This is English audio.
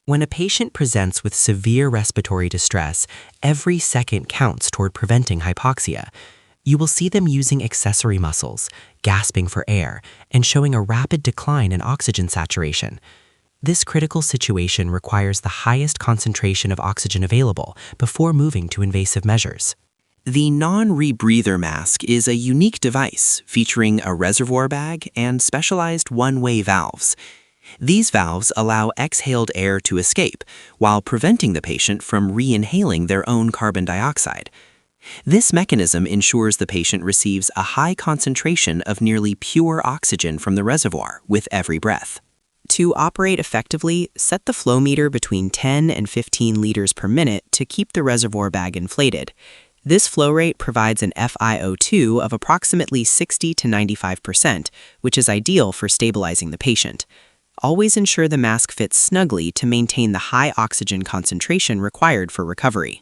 When a patient presents with severe respiratory distress, every second counts toward preventing hypoxia. You will see them using accessory muscles, gasping for air, and showing a rapid decline in oxygen saturation. This critical situation requires the highest concentration of oxygen available before moving to invasive measures. The non-rebreather mask is a unique device featuring a reservoir bag and specialized one-way valves. These valves allow exhaled air to escape while preventing the patient from re-inhaling their own carbon dioxide. This mechanism ensures the patient receives a high concentration of nearly pure oxygen from the reservoir with every breath. To operate effectively, set the flow meter between 10 and 15 liters per minute to keep the reservoir bag inflated. This flow rate provides an FiO2 of approximately 60 to 95%, which is ideal for stabilizing the patient. Always ensure the mask fits snugly to maintain the high oxygen concentration required for recovery.